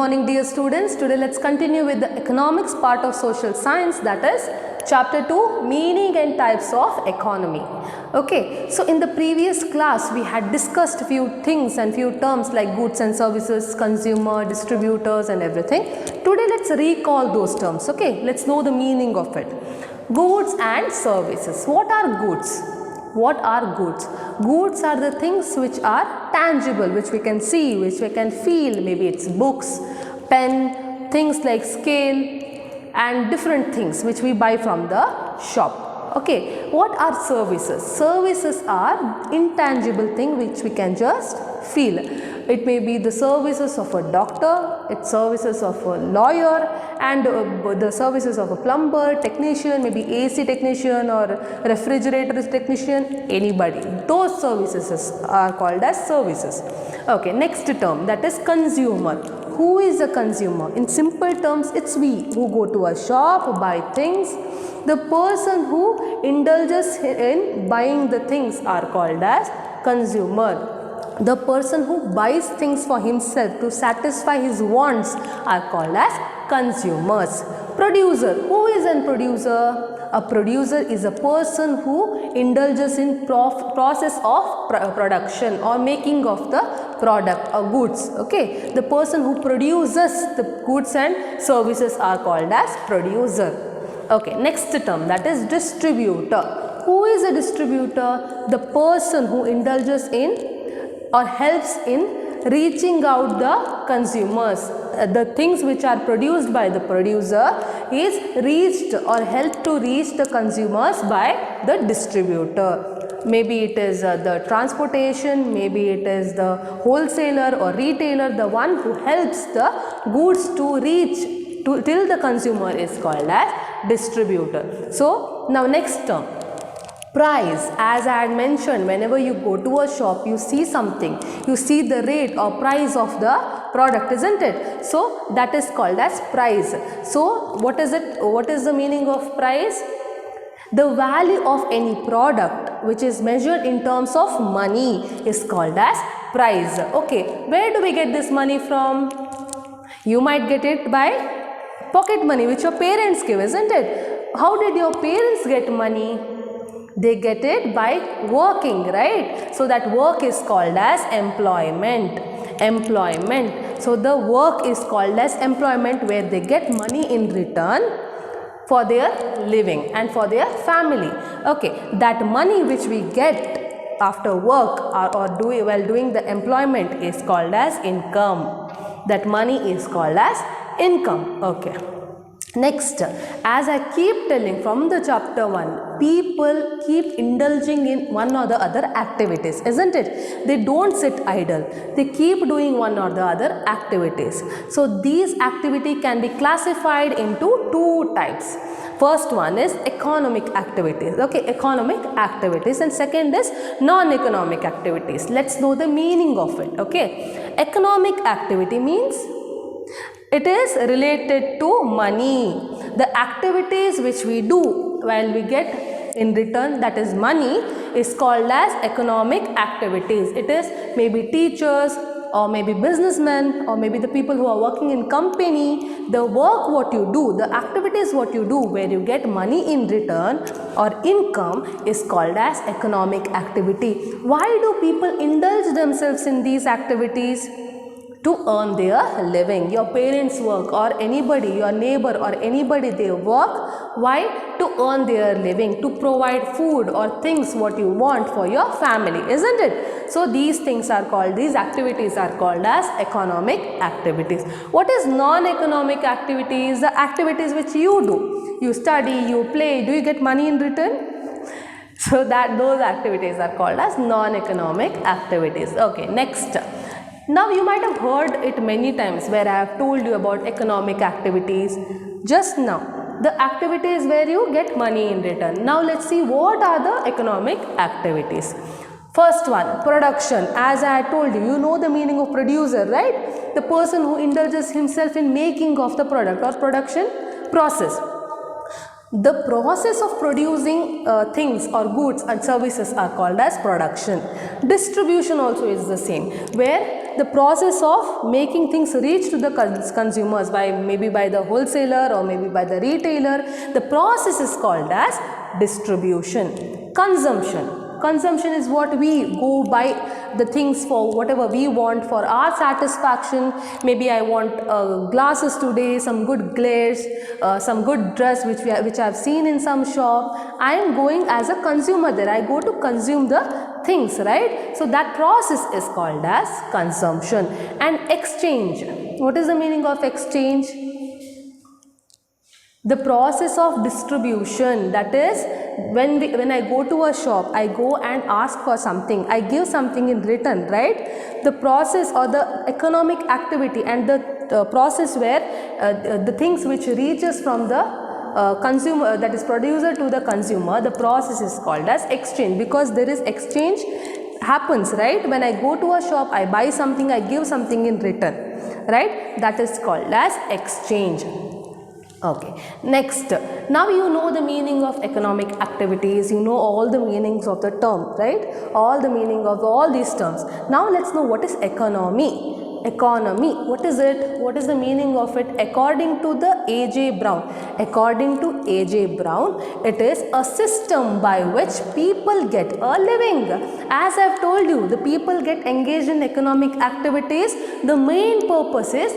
morning dear students. Today let's continue with the economics part of social science, that is chapter 2, meaning and types of economy. Okay, so in the previous class we had discussed few things and few terms like goods and services, consumer, distributors and everything. Today let's recall those terms. Okay, let's know the meaning of it. Goods and services. What are goods? What are goods? Goods are the things which are tangible, which we can see, which we can feel. Maybe it's books, pen, things like scale and different things which we buy from the shop. Okay, what are services? Services are intangible thing which we can just feel. It may be the services of a doctor, it's services of a lawyer and the services of a plumber, technician, maybe AC technician or refrigerator technician, anybody. Those services are called as services. Okay, next term, that is consumer. Who is a consumer? In simple terms, it's we who go to a shop, buy things. The person who indulges in buying the things are called as consumer. The person who buys things for himself to satisfy his wants are called as consumers. Producer. Who is a producer? A producer is a person who indulges in process of production or making of the product or goods. Okay, the person who produces the goods and services are called as producer. Okay, next term, that is distributor. Who is a distributor? The person who indulges in or helps in reaching out the consumers. The things which are produced by the producer is reached or helped to reach the consumers by the distributor. Maybe it is the transportation, maybe it is the wholesaler or retailer, the one who helps the goods to reach till the consumer is called as distributor. So now next term. Price. As I had mentioned, whenever you go to a shop, you see something, you see the rate or price of the product, isn't it? So that is called as price. So what is it? What is the meaning of price? The value of any product which is measured in terms of money is called as price. Okay, where do we get this money from? You might get it by pocket money which your parents give, isn't it? How did your parents get money? They get it by working, right? So that work is called as employment. Employment. So the work is called as employment, where they get money in return for their living and for their family. Okay, that money which we get after work or while doing the employment is called as income. That money is called as income. Okay. Next, as I keep telling from the chapter 1, people keep indulging in one or the other activities, isn't it? They don't sit idle. They keep doing one or the other activities. So these activities can be classified into two types. First one is economic activities. Okay, economic activities, and second is non-economic activities. Let's know the meaning of it. Okay, economic activity means it is related to money. The activities which we do while we get in return, that is money, is called as economic activities. It is maybe teachers or maybe businessmen or maybe the people who are working in company. The work what you do, the activities what you do where you get money in return or income is called as economic activity. Why do people indulge themselves in these activities? To earn their living. Your parents work, or anybody, your neighbor or anybody, they work. Why? To earn their living, to provide food or things what you want for your family, isn't it? So these things are called, these activities are called as economic activities. What is non-economic activities? The activities which you do. You study, you play, do you get money in return? So that those activities are called as non-economic activities. Okay, next. Now you might have heard it many times where I have told you about economic activities just now. The activities where you get money in return. Now let's see what are the economic activities. First one, production. As I told you, you know the meaning of producer, right? The person who indulges himself in making of the product or production process. The process of producing things or goods and services are called as production. Distribution also is the same, where the process of making things reach to the consumers by maybe by the wholesaler or maybe by the retailer, the process is called as distribution. Consumption is what we go buy the things for whatever we want for our satisfaction. Maybe I want glasses today, some good glares, some good dress which I have seen in some shop. I am going as a consumer there. I go to consume the things, right? So that process is called as consumption. And exchange. What is the meaning of exchange? The process of distribution, that is when I go to a shop, I go and ask for something, I give something in return, right? The process or the economic activity and the process where the things which reaches from the consumer, that is producer to the consumer, the process is called as exchange, because there is exchange happens, right? When I go to a shop, I buy something, I give something in return, right? That is called as exchange. Okay, next, now you know the meaning of economic activities, you know all the meanings of the term, right? All the meaning of all these terms. Now let's know what is economy. Economy, what is it? What is the meaning of it? According to the A.J. Brown, it is a system by which people get a living. As I have told you, the people get engaged in economic activities. The main purpose is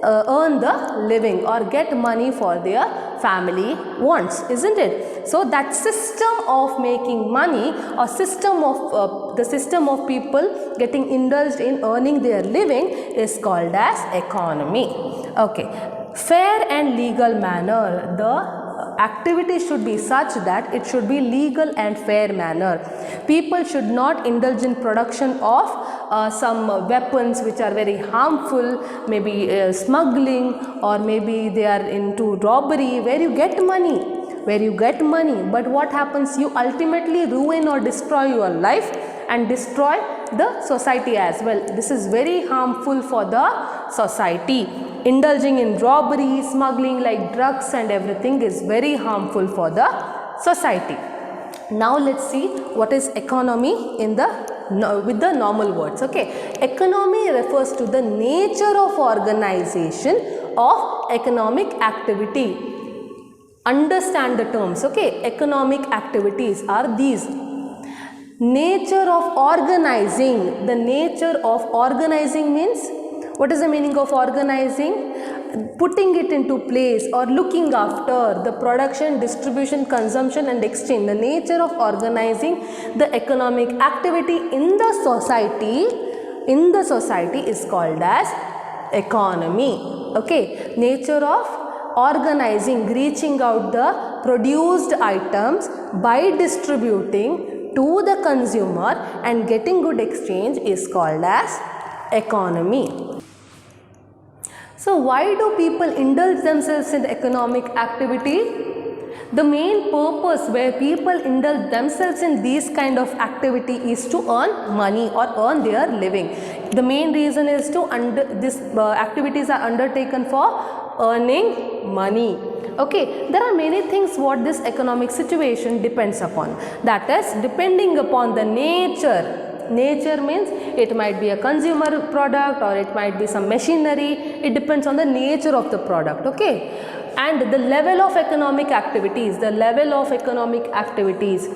earn the living or get money for their family wants, isn't it? So that system of making money or system of the system of people getting indulged in earning their living is called as economy. Okay, fair and legal manner. The activity should be such that it should be legal and fair manner. People should not indulge in production of some weapons which are very harmful, maybe smuggling, or maybe they are into robbery where you get money. But what happens? You ultimately ruin or destroy your life and destroy the society as well. This is very harmful for the society. Indulging in robbery, smuggling like drugs and everything is very harmful for the society. Now let's see what is economy in with the normal words. Okay, economy refers to the nature of organization of economic activity. Understand the terms. Okay, economic activities are these. Nature of organizing. The nature of organizing means, what is the meaning of organizing? Putting it into place or looking after the production, distribution, consumption and exchange. The nature of organizing the economic activity in the society is called as economy. Okay, nature of organizing, reaching out the produced items by distributing to the consumer and getting good exchange is called as economy. So why do people indulge themselves in economic activity? The main purpose where people indulge themselves in these kind of activity is to earn money or earn their living. The main reason is to activities are undertaken for earning money. Okay, there are many things what this economic situation depends upon. That is, depending upon the nature. Nature means it might be a consumer product or it might be some machinery. It depends on the nature of the product. Okay, and the level of economic activities. Level of economic activities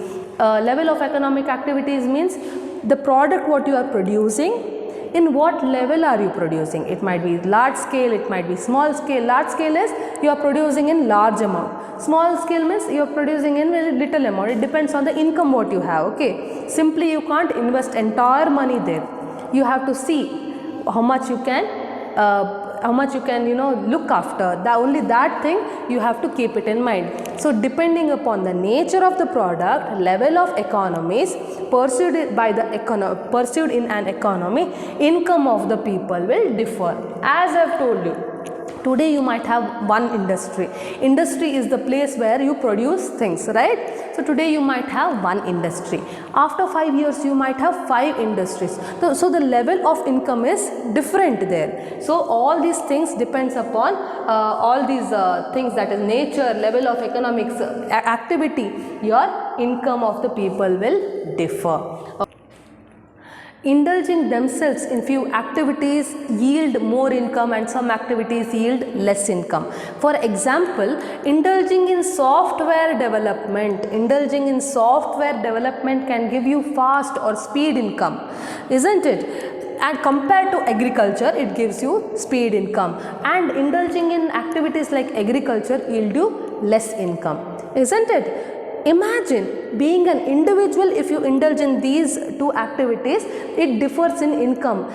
means the product what you are producing. In what level are you producing? It might be large scale, it might be small scale. Large scale is you are producing in large amount. Small scale means you are producing in very little amount. It depends on the income what you have. Okay, simply you can't invest entire money there. You have to see how much you can look after. Only that thing you have to keep it in mind. So depending upon the nature of the product, level of economies pursued in an economy, income of the people will differ. As I have told you, today you might have one industry. Industry is the place where you produce things, right? So today you might have one industry. After 5 years you might have 5 industries. So the level of income is different there. So all these things depends upon all these things, that is nature, level of economics, activity. Your income of the people will differ. Indulging themselves in few activities yield more income and some activities yield less income. For example, indulging in software development can give you fast or speed income, isn't it? And compared to agriculture, it gives you speed income, and indulging in activities like agriculture yield you less income, isn't it? Imagine being an individual, if you indulge in these two activities, it differs in income.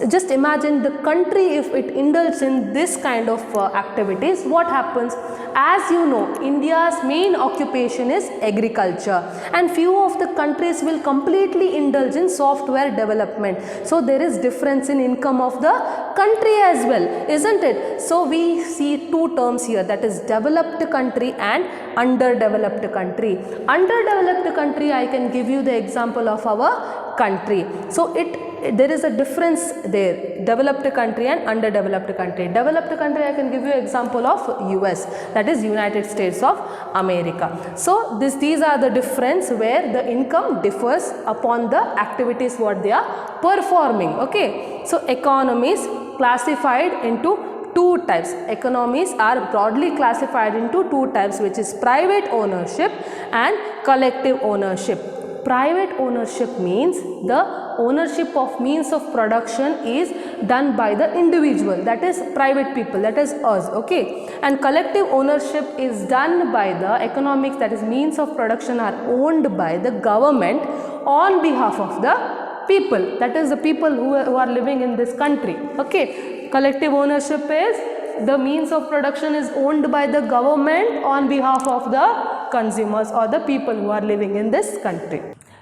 Just imagine the country, if it indulges in this kind of activities, what happens? As you know, India's main occupation is agriculture, and few of the countries will completely indulge in software development. So there is difference in income of the country as well, isn't it? So we see two terms here, that is developed country and underdeveloped country. Underdeveloped country, I can give you the example of our country. So there is a difference there, developed country and underdeveloped country. Developed country, I can give you example of US, that is United States of America. So these are the difference where the income differs upon the activities what they are performing. Okay, so economies classified into two types. Economies are broadly classified into two types, which is private ownership and collective ownership. Private ownership means the ownership of means of production is done by the individual, that is private people, that is us. Okay, and collective ownership is done by the economics, that is means of production are owned by the government on behalf of the people, that is the people who are living in this country. Okay, collective ownership is the means of production is owned by the government on behalf of the consumers or the people who are living in this country.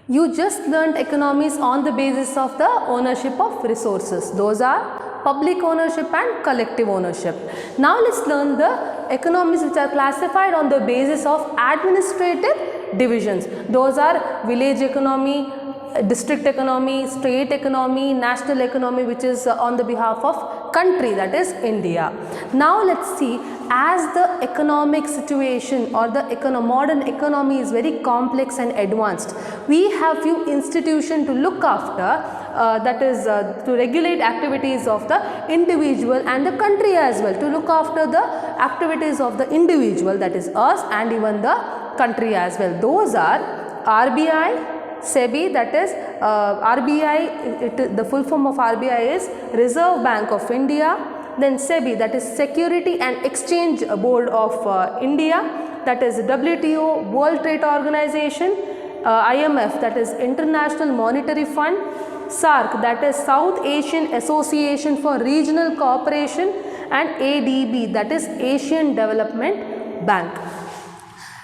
You just learned economies on the basis of the ownership of resources. Those are public ownership and collective ownership. Now let's learn the economies which are classified on the basis of administrative divisions. Those are village economy, district economy, state economy, national economy, which is on the behalf of country, that is India. Now let's see, as the economic situation or the modern economy is very complex and advanced, we have few institutions to look after, that is to regulate activities of the individual and the country as well, to look after the activities of the individual, that is us, and even the country as well. Those are RBI, SEBI, that is RBI, the full form of RBI is Reserve Bank of India. Then SEBI, that is Security and Exchange Board of India, that is WTO, World Trade Organization, IMF, that is International Monetary Fund, SAARC, that is South Asian Association for Regional Cooperation, and ADB, that is Asian Development Bank.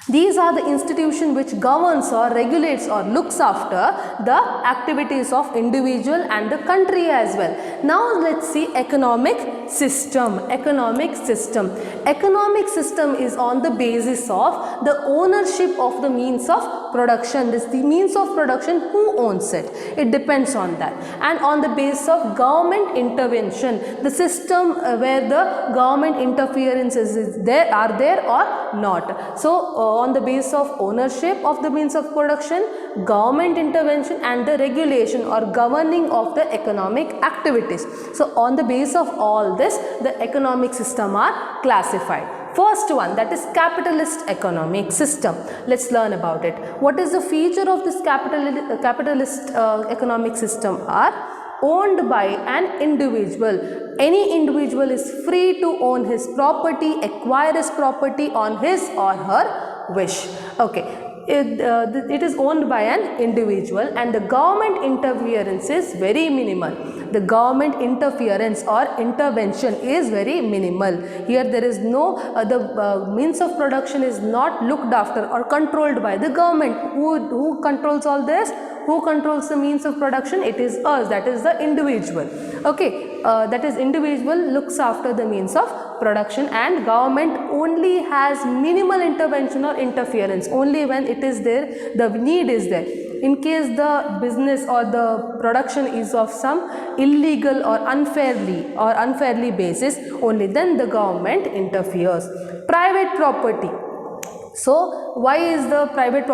These are the institution which governs or regulates or looks after the activities of individual and the country as well. Now let's see economic system. Economic system is on the basis of the ownership of the means of production. This the means of production, who owns it? It depends on that. And on the basis of government intervention, the system where the government interferences is there, are there or not. So on the basis of ownership of the means of production, government intervention, and the regulation or governing of the economic activities. So on the basis of all this, the economic system are classified. First one, that is capitalist economic system. Let's learn about it. What is the feature of this capitalist economic system? Are owned by an individual. Any individual is free to own his property, acquire his property on his or her wish. Okay. It is owned by an individual, and the government interference is very minimal. The government interference or intervention is very minimal. Here there is no, the means of production is not looked after or controlled by the government. Who controls all this? Who controls the means of production? It is us, that is the individual. Okay, that is individual looks after the means of production, and government only has minimal intervention or interference only when it is there, the need is there. In case the business or the production is of some illegal or unfairly basis, only then the government interferes. Private property. So why is the private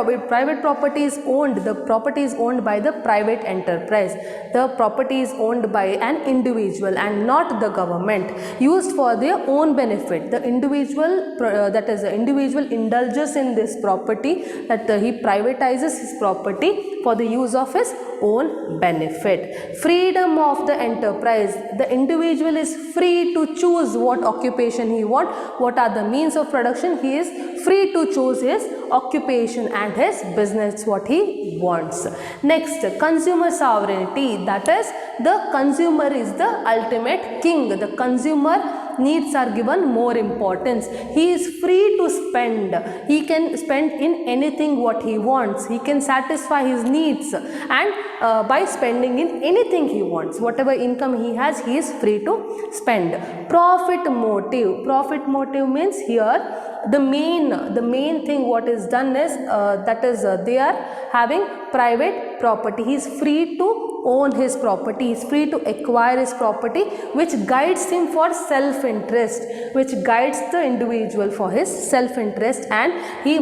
property is owned? The property is owned by the private enterprise. The property is owned by an individual and not the government, used for their own benefit. The individual, that is the individual indulges in this property, that he privatizes his property for the use of his own benefit. Freedom of the enterprise. The individual is free to choose what occupation he wants, what are the means of production. He is free to choose his occupation and his business, what he wants. Next, consumer sovereignty. That is, the consumer is the ultimate king. The consumer needs are given more importance. He is free to spend. He can spend in anything what he wants. He can satisfy his needs, and by spending in anything he wants, whatever income he has, he is free to spend. Profit motive. Profit motive means here the main thing what is done is they are having private property. He is free to own his property, he is free to acquire his property, which guides him for self-interest, which guides the individual for his self-interest, and he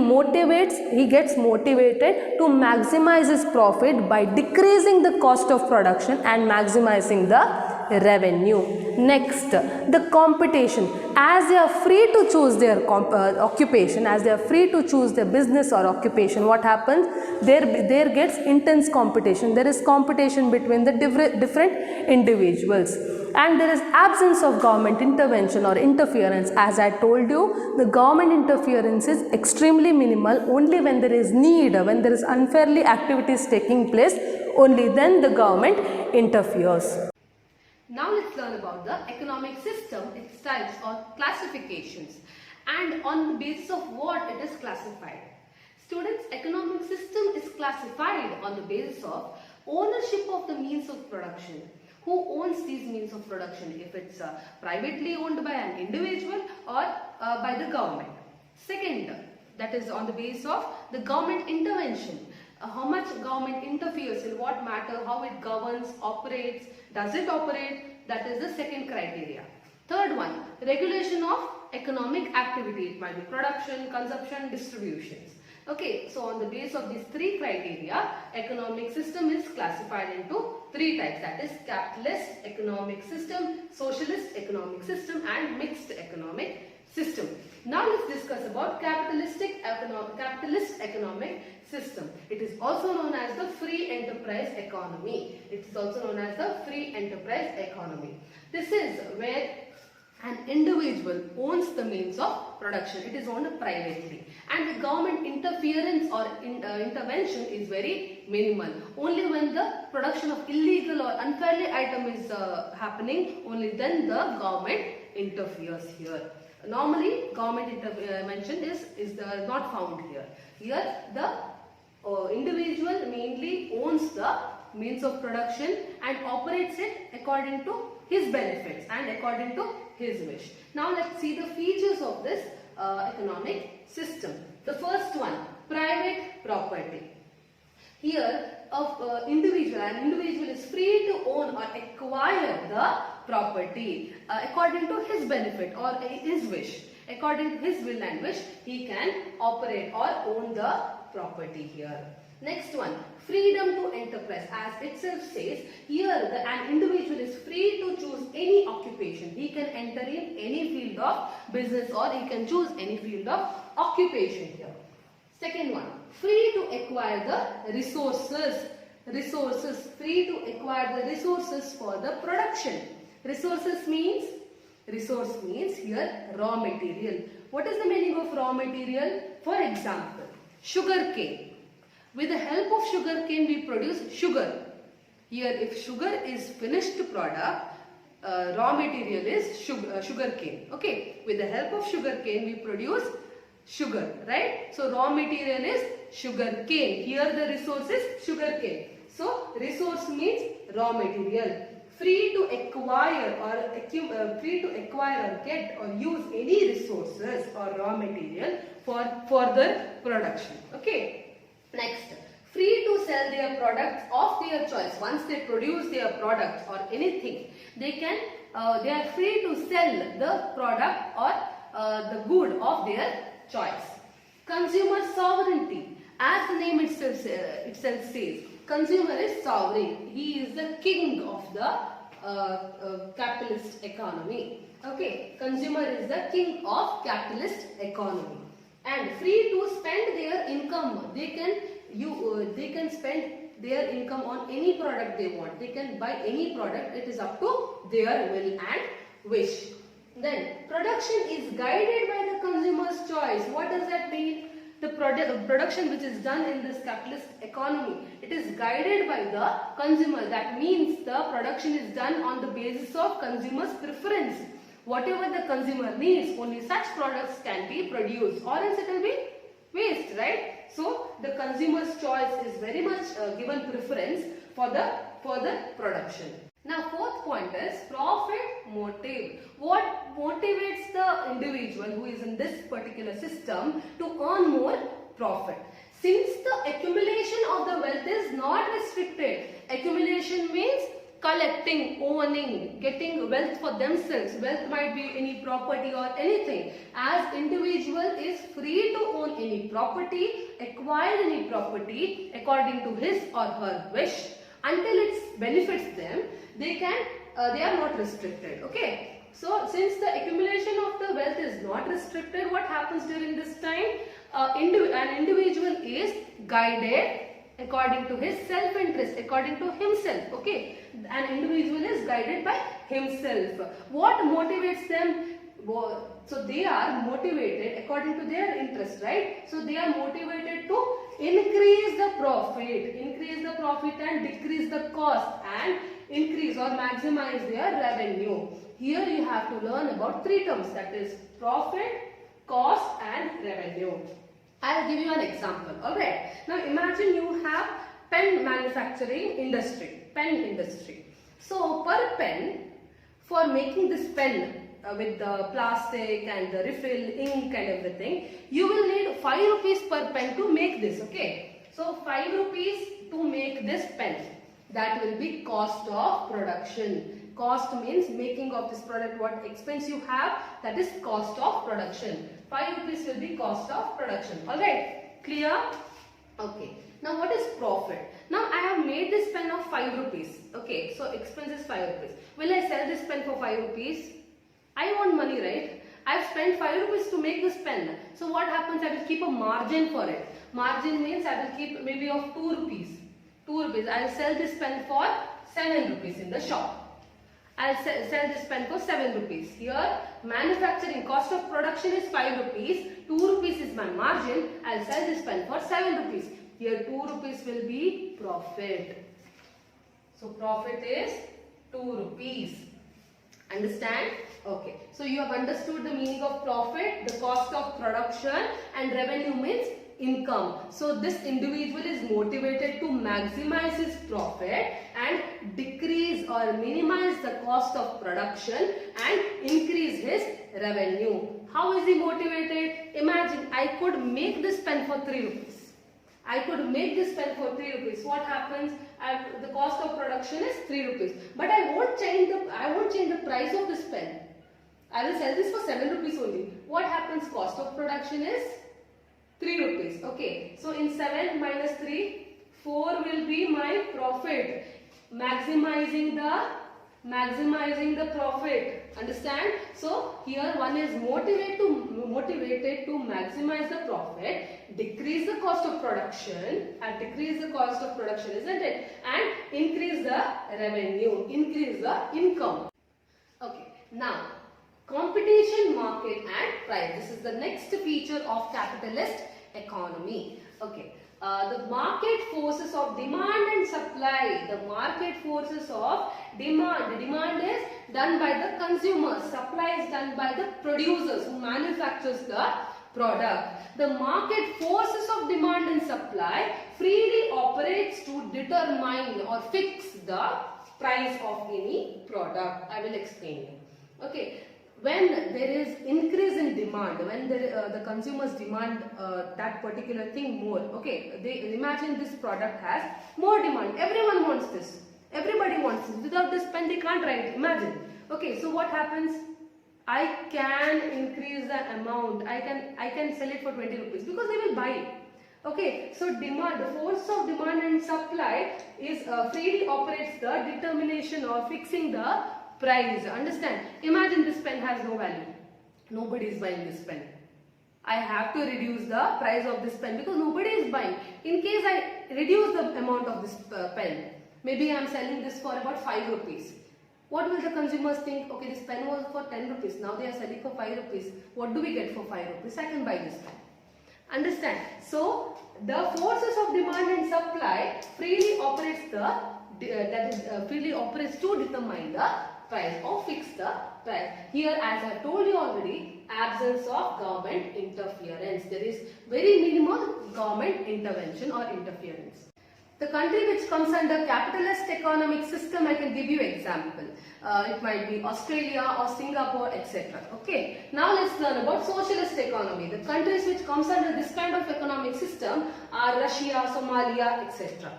gets motivated to maximize his profit by decreasing the cost of production and maximizing the revenue. Next, the competition. As they are free to choose their occupation, as they are free to choose their business or occupation, what happens? There gets intense competition. There is competition between the different individuals, and there is absence of government intervention or interference. As I told you, the government interference is extremely minimal. Only when there is need, when there is unfairly activities taking place, only then the government interferes. Now let's learn about the economic system, its types or classifications, and on the basis of what it is classified. Students, economic system is classified on the basis of ownership of the means of production. Who owns these means of production? If it's privately owned by an individual or by the government. Second, that is on the basis of the government intervention. How much government interferes in what matter, how it governs, operates, does it operate? That is the second criteria. Third one, regulation of economic activity. It might be production, consumption, distributions. Okay, so on the basis of these three criteria, economic system is classified into three types, that is capitalist economic system, socialist economic system, and mixed economic system. Now let's discuss about capitalist economic system. It is also known as the free enterprise economy. It is also known as the free enterprise economy. This is where an individual owns the means of production. It is owned privately, and the government interference or intervention is very minimal. Only when the production of illegal or unfairly item is happening, only then the government interferes here. Normally, government intervention is not found here. Here, the individual mainly owns the means of production and operates it according to his benefits and according to his wish. Now let's see the features of this economic system. The first one, private property. Here, an individual is free to own or acquire the property according to his benefit or his wish. According to his will and wish, he can operate or own the property here. Next one, freedom to enterprise. As itself says, here an individual is free to choose any occupation. He can enter in any field of business or he can choose any field of occupation here. Second one, free to acquire the resources. Free to acquire the resources for the production. Resource means here raw material. What is the meaning of raw material? For example, sugar cane. With the help of sugar cane we produce sugar. Here if sugar is finished product, raw material is sugar cane. Okay, with the help of sugar cane we produce sugar, right? So raw material is sugar cane. Here the resource is sugar cane. So resource means raw material. Free to acquire or get or use any resources or raw material for further production. Okay. Next, free to sell their products of their choice. Once they produce their products or anything, they are free to sell the product or the good of their choice. Consumer sovereignty. As the name itself says, consumer is sovereign. He is the king of the capitalist economy. Okay, consumer is the king of capitalist economy, and free to spend their income. They can spend their income on any product they want. They can buy any product. It is up to their will and wish. Then production is guided by the consumer's choice. What does that mean? The production which is done in this capitalist economy, it is guided by the consumer. That means the production is done on the basis of consumer's preference. Whatever the consumer needs, only such products can be produced, or else it will be waste, right? So the consumer's choice is very much given preference for the production. Now fourth point is profit motive. What motivates the individual who is in this particular system to earn more profit? Since the accumulation of the wealth is not restricted, accumulation means collecting, owning, getting wealth for themselves. Wealth might be any property or anything. As individual is free to own any property, acquire any property according to his or her wish, until it benefits them. They are not restricted. Okay. So since the accumulation of the wealth is not restricted, what happens during this time? An individual is guided according to his self-interest, according to himself. Okay. An individual is guided by himself. What motivates them? So they are motivated according to their interest, right? So they are motivated to increase the profit and decrease the cost, and increase or maximize their revenue. Here you have to learn about three terms, that is profit, cost and revenue. I'll give you an example. Alright. Now imagine you have pen manufacturing industry, pen industry. So per pen, for making this pen with the plastic and the refill, ink and everything, you will need 5 rupees per pen to make this. Okay. So 5 rupees to make this pen. That will be cost of production. Cost means making of this product, what expense you have, that is cost of production. 5 rupees will be cost of production. Alright, clear? Okay. Now what is profit? Now I have made this pen of 5 rupees. Okay, so expense is 5 rupees. Will I sell this pen for 5 rupees? I want money, right? I have spent 5 rupees to make this pen. So what happens? I will keep a margin for it. Margin means I will keep maybe of 2 rupees. 2 rupees. I will sell this pen for 7 rupees in the shop. I will sell this pen for 7 rupees. Here, manufacturing cost of production is 5 rupees. 2 rupees is my margin. I will sell this pen for 7 rupees. Here 2 rupees will be profit. So profit is 2 rupees. Understand? Okay. So you have understood the meaning of profit, the cost of production, and revenue means income. So this individual is motivated to maximize his profit and decrease or minimize the cost of production and increase his revenue. How is he motivated? Imagine I could make this pen for 3 rupees. I could make this pen for 3 rupees. What happens? The cost of production is 3 rupees. But I won't change the price of this pen. I will sell this for 7 rupees only. What happens? Cost of production is 3 rupees. Okay. So in 7 minus 3, 4 will be my profit. Maximizing the profit. Understand? So here one is motivated to maximize the profit, decrease the cost of production, and decrease the cost of production, isn't it? And increase the revenue, increase the income. Okay. Now, competition, market and price. This is the next feature of capitalist economy. Okay. The market forces of demand and supply. The market forces of demand. The demand is done by the consumers. Supply is done by the producers who manufactures the product. The market forces of demand and supply freely operates to determine or fix the price of any product. I will explain you. Okay. When there is increase in demand, when the consumers demand that particular thing more, okay, they imagine this product has more demand. Everyone wants this. Everybody wants this. Without this pen, they can't write. Imagine. Okay, so what happens? I can increase the amount. I can sell it for 20 rupees because they will buy. Okay, so demand, the force of demand and supply is freely operates the determination or fixing the price. Understand? Imagine this pen has no value. Nobody is buying this pen. I have to reduce the price of this pen because nobody is buying. In case I reduce the amount of this pen, maybe I am selling this for about 5 rupees. What will the consumers think? Okay, this pen was for 10 rupees. Now they are selling for 5 rupees. What do we get for 5 rupees? I can buy this pen. Understand? So, the forces of demand and supply freely operates freely operates to determine the price or fix the price. Here, as I have told you already, absence of government interference. There is very minimal government intervention or interference. The country which comes under capitalist economic system, I can give you example. It might be Australia or Singapore, etc. Okay. Now let's learn about socialist economy. The countries which comes under this kind of economic system are Russia, Somalia, etc.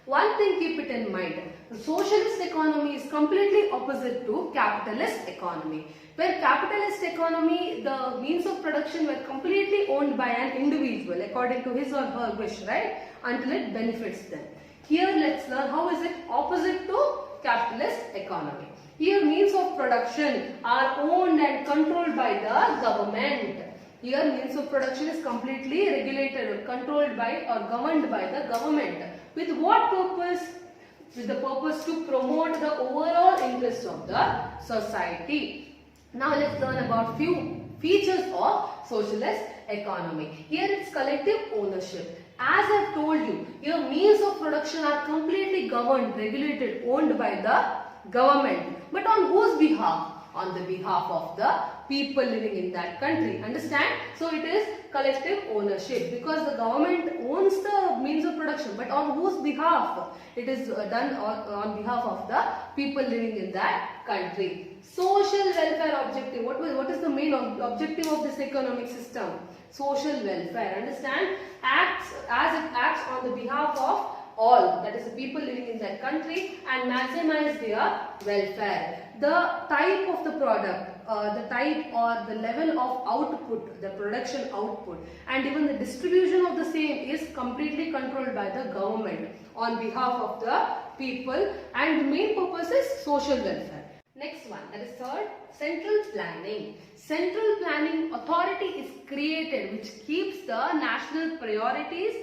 One thing, keep it in mind. The socialist economy is completely opposite to capitalist economy. Where capitalist economy, the means of production were completely owned by an individual according to his or her wish, right? Until it benefits them. Here let's learn how is it opposite to capitalist economy. Here means of production are owned and controlled by the government. Here means of production is completely regulated or controlled by or governed by the government. With what purpose? With the purpose to promote the overall interest of the society. Now let's learn about few features of socialist economy. Here it's collective ownership. As I have told you, your means of production are completely governed, regulated, owned by the government. But on whose behalf? On the behalf of the people living in that country. Understand? So it is collective ownership because the government owns the means of production. But on whose behalf? It is done on behalf of the people living in that country. Social welfare objective. What is the main objective of this economic system? Social welfare. Understand? Acts on the behalf of all, that is the people living in that country, and maximize their welfare. The type of the product, the type or the level of output, the production output, and even the distribution of the same is completely controlled by the government on behalf of the people, and the main purpose is social welfare. Next one, that is third, central planning. Central planning authority is created which keeps the national priorities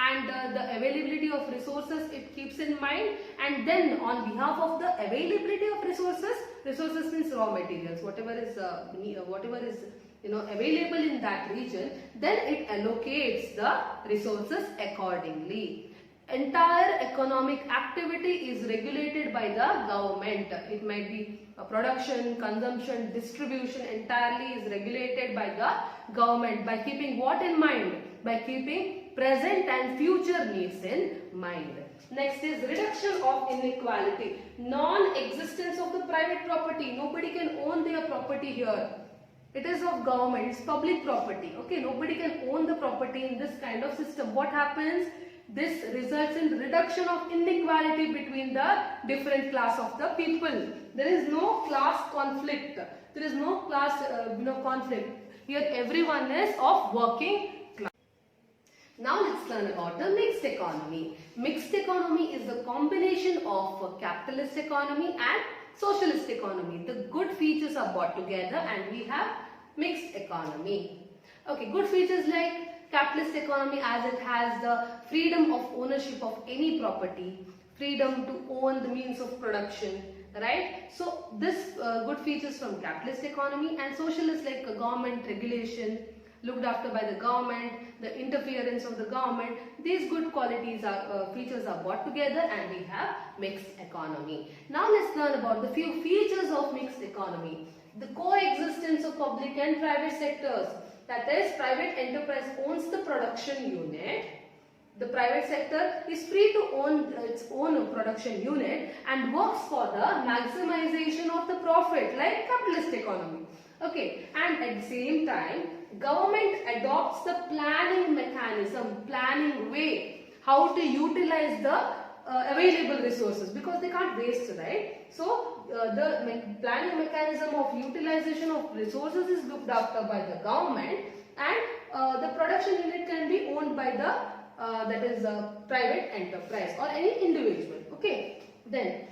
and the availability of resources it keeps in mind, and then on behalf of the availability of resources means raw materials, whatever is available in that region, then it allocates the resources accordingly. Entire economic activity is regulated by the government. It might be production, consumption, distribution, entirely is regulated by the government by keeping what in mind? By keeping present and future needs in mind. Next is reduction of inequality. Non-existence of the private property. Nobody can own their property here. It is of government, it's public property. Okay, nobody can own the property in this kind of system. What happens? This results in reduction of inequality between the different class of the people. There is no class conflict. There is no class conflict. Here everyone is of working class. Now let's learn about the mixed economy. Mixed economy is the combination of capitalist economy and socialist economy. The good features are brought together and we have mixed economy. Okay, good features like capitalist economy as it has the freedom of ownership of any property, freedom to own the means of production, right? So this good features from capitalist economy, and socialist like government regulation, looked after by the government, the interference of the government. These good qualities are features are brought together and we have mixed economy. Now let's learn about the few features of mixed economy. The coexistence of public and private sectors. That is, private enterprise owns the production unit. The private sector is free to own its own production unit and works for the maximization of the profit like capitalist economy. Okay, and at the same time, government adopts the planning mechanism, planning way, how to utilize the available resources because they can't waste, right? So planning mechanism of utilization of resources is looked after by the government, and the production unit can be owned by the that is private enterprise or any individual. Okay, then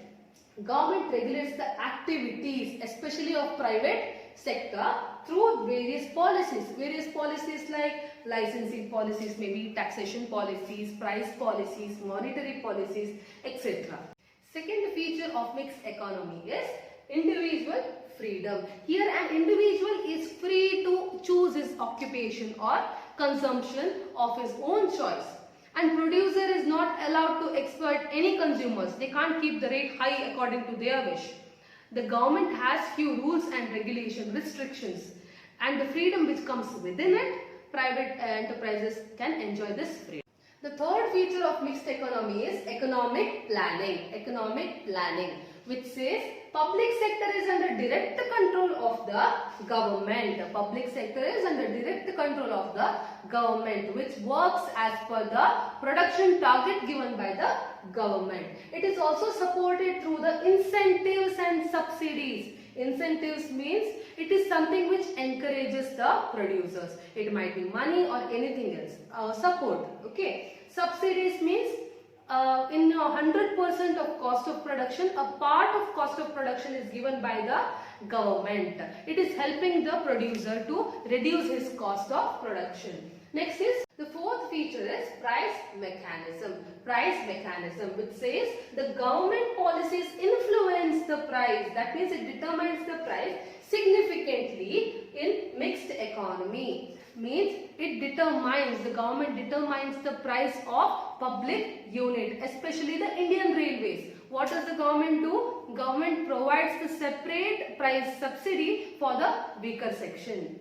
government regulates the activities especially of private sector through various policies like licensing policies, maybe taxation policies, price policies, monetary policies, etc. Second feature of mixed economy is individual freedom. Here an individual is free to choose his occupation or consumption of his own choice, and producer is not allowed to exploit any consumers. They can't keep the rate high according to their wish. The government has few rules and regulation restrictions, and the freedom which comes within it, private enterprises can enjoy this freedom. The third feature of mixed economy is economic planning, which says public sector is under direct control of the government. The public sector is under direct control of the government, which works as per the production target given by the government. It is also supported through the incentives and subsidies. Incentives means it is something which encourages the producers. It might be money or anything else. Support. Okay. Subsidies means in 100% of cost of production, a part of cost of production is given by the government. It is helping the producer to reduce his cost of production. Next is the fourth feature is price mechanism. Price mechanism, which says the government policies influence the price. That means it determines the price significantly in mixed economy. Means the government determines the price of public unit, especially the Indian Railways. What does the government do? Government provides the separate price subsidy for the weaker section.